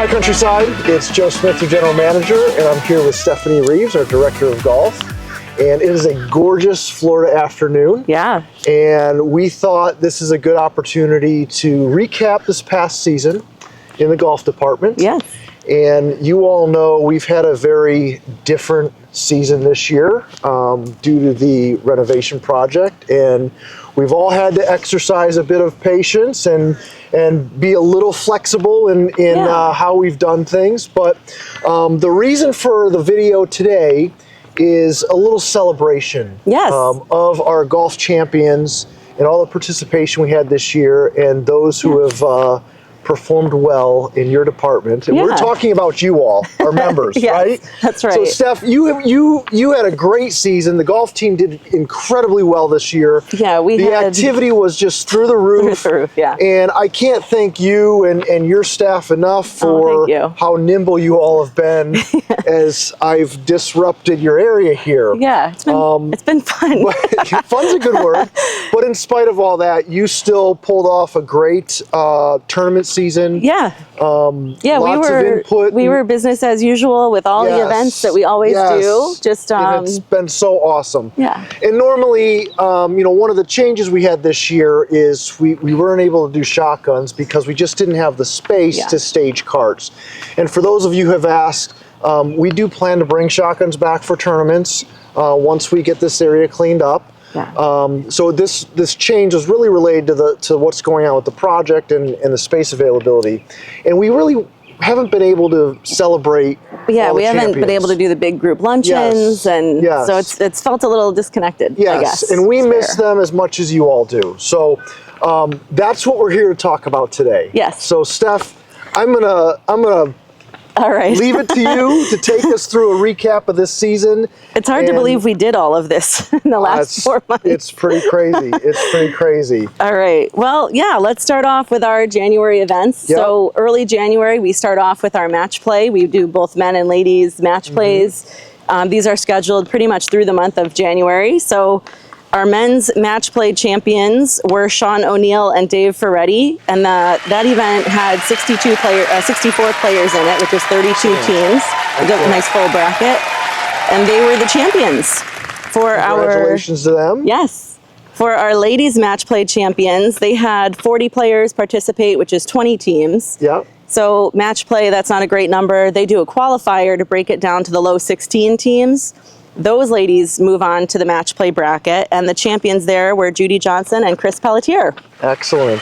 Hi Countryside, it's Joe Smith, your general manager, and I'm here with Stephanie Reeves, our director of golf. And it is a gorgeous Florida afternoon. Yeah. And we thought this is a good opportunity to recap this past season in the golf department. Yes. And you all know we've had a very different season this year due to the renovation project. And we've all had to exercise a bit of patience and be a little flexible in how we've done things. But the reason for the video today is a little celebration of our golf champions and all the participation we had this year and those who have performed well in your department. And we're talking about you all, our members, right? That's right. So Steph, you had a great season. The golf team did incredibly well this year. Yeah, the activity was just through the roof. Through the roof, yeah. And I can't thank you and your staff enough for how nimble you all have been as I've disrupted your area here. Yeah, it's been fun. Fun's a good word. But in spite of all that, you still pulled off a great tournament season. Yeah. Lots of input. We were business as usual with all the events that we always do. Just and it's been so awesome. Yeah. And normally, one of the changes we had this year is we weren't able to do shotguns because we just didn't have the space to stage carts. And for those of you who have asked, we do plan to bring shotguns back for tournaments once we get this area cleaned up. Yeah. So this change was really related to what's going on with the project and the space availability, and we really haven't been able to celebrate. Yeah, we haven't been able to do the big group luncheons, and so it's felt a little disconnected. Yes, I guess, and we miss them as much as you all do. So that's what we're here to talk about today. Yes. So Steph, I'm gonna. All right. Leave it to you to take us through a recap of this season. It's hard to believe we did all of this in the last 4 months. It's pretty crazy. It's pretty crazy. All right. Well, let's start off with our January events. Yep. So early January, we start off with our match play. We do both men and ladies match plays. These are scheduled pretty much through the month of January. So our men's match play champions were Sean O'Neill and Dave Ferretti, and that event had 64 players in it, which is 32 teams. We got a nice full bracket, and they were the champions for Congratulations to them. Yes. For our ladies match play champions, they had 40 players participate, which is 20 teams. Yep. So match play, that's not a great number. They do a qualifier to break it down to the low 16 teams. Those ladies move on to the match play bracket, and the champions there were Judy Johnson and Chris Pelletier. Excellent.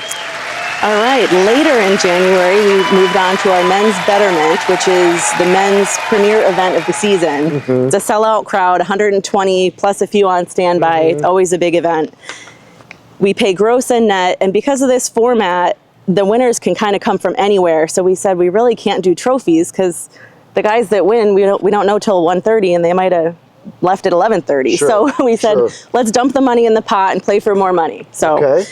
All right, later in January, we moved on to our men's betterment, which is the men's premier event of the season. It's a sellout crowd, 120 plus a few on standby. It's always a big event. We pay gross and net, and because of this format, the winners can kind of come from anywhere. So we said we really can't do trophies because the guys that win, we don't know till 1:30, and they might have left at 11:30. So we said, let's dump the money in the pot and play for more money. So,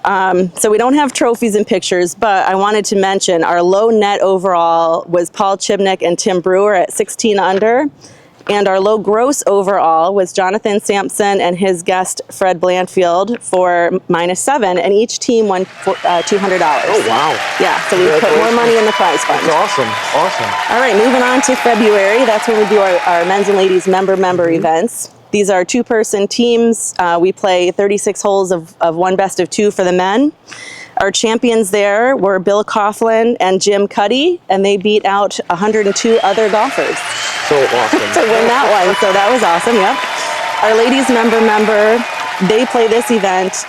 so we don't have trophies and pictures, but I wanted to mention our low net overall was Paul Chibnick and Tim Brewer at 16 under. And our low gross overall was Jonathan Sampson and his guest Fred Blanfield for -7, and each team won $200. Oh, wow. Yeah, so we put more money in the prize fund. That's awesome. Awesome. All right, moving on to February. That's when we do our men's and ladies member events. These are two-person teams. We play 36 holes of one best of two for the men. Our champions there were Bill Coughlin and Jim Cuddy, and they beat out 102 other golfers. So awesome. To win that one, so that was awesome, yep. Our ladies member, they play this event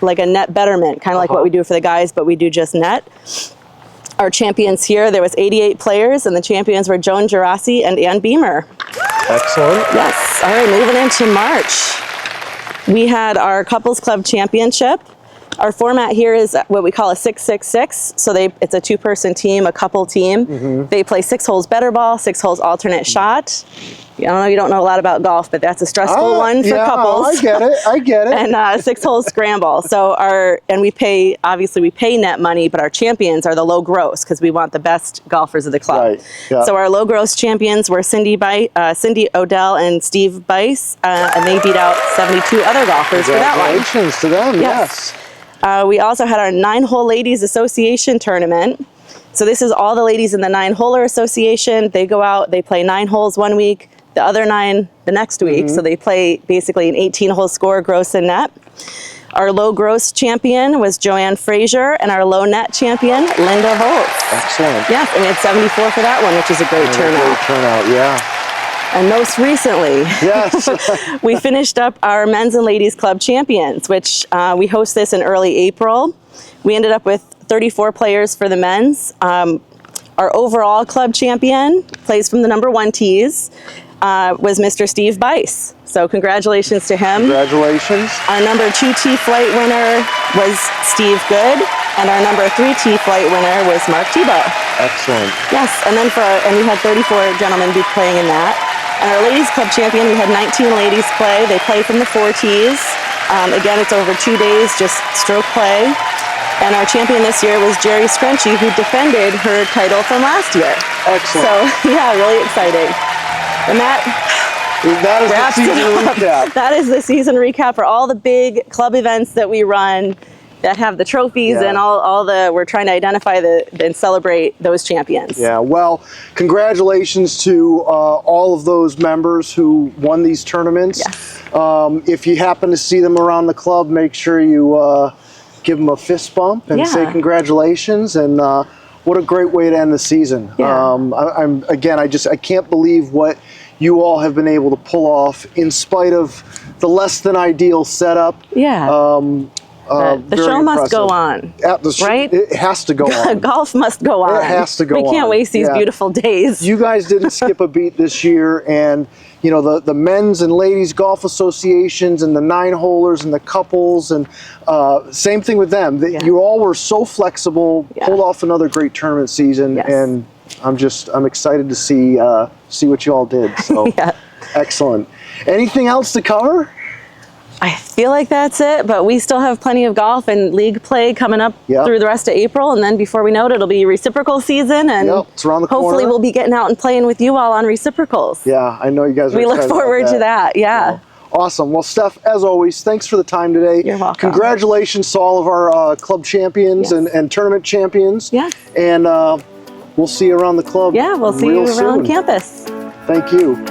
like a net betterment, kind of like what we do for the guys, but we do just net. Our champions here, there was 88 players, and the champions were Joan Gerasi and Ann Beamer. Excellent. Yes. All right, moving into March. We had our Couples Club Championship. Our format here is what we call a 6-6-6. So it's a two-person team, a couple team. They play 6 holes better ball, 6 holes alternate shot. I know you don't know a lot about golf, but that's a stressful one for couples. I get it. And 6 holes scramble. So we pay net money, but our champions are the low gross because we want the best golfers of the club. Right. Yeah. So our low gross champions were Cindy Odell and Steve Bice, and they beat out 72 other golfers for that one. Congratulations to them. Yes. We also had our 9-hole ladies association tournament. So this is all the ladies in the 9-holer association. They go out, they play 9 holes one week, the other 9 the next week. So they play basically an 18-hole score, gross and net. Our low gross champion was Joanne Frazier, and our low net champion, Linda Holtz. Excellent. Yes, and we had 74 for that one, which is a great turnout. Great turnout, yeah. And most recently, Yes. we finished up our men's and ladies club champions, which we host this in early April. We ended up with 34 players for the men's. Our overall club champion, plays from the number 1 tees, was Mr. Steve Bice. So congratulations to him. Congratulations. Our number 2 tee flight winner was Steve Good, and our number 3 tee flight winner was Mark Tebow. Excellent. Yes, and then and we had 34 gentlemen be playing in that. And our ladies club champion, we had 19 ladies play. They play from the 4 tees. Again, it's over 2 days, just stroke play. And our champion this year was Jerry Scrunchy, who defended her title from last year. Excellent. So, yeah, really exciting. And that That is the wraps season it up. recap. That is the season recap for all the big club events that we run that have the trophies Yeah. and all the, we're trying to identify and celebrate those champions. Yeah, well, congratulations to all of those members who won these tournaments. Yes. If you happen to see them around the club, make sure you give them a fist bump and say Yeah. congratulations. And what a great way to end the season. Yeah. I can't believe what you all have been able to pull off in spite of the less than ideal setup. Yeah. The Very show must go impressive. on. Right? It has to go on. Golf must go on. It has to go We can't on. waste these Yeah. beautiful days. You guys didn't skip a beat this year, and you know the men's and ladies golf associations and the 9-holers and the couples, and same thing with them. Yeah. You all were so flexible, Yeah. pulled off another great tournament season, Yes. and I'm excited to see what you all did. So Yeah. excellent. Anything else to cover? I feel like that's it, but we still have plenty of golf and league play coming up Yep. through the rest of April, and then before we know it, it'll be reciprocal season, and Yep, it's around the hopefully corner. we'll be getting out and playing with you all on reciprocals. Yeah, I know you guys are We look excited about forward to that. Yeah. Awesome. Well, Steph, as always, thanks for the time today. You're welcome. Congratulations to all of our club champions Yes. and tournament champions. Yeah. And we'll see you around the club. Yeah, we'll see real you around soon. campus. Thank you.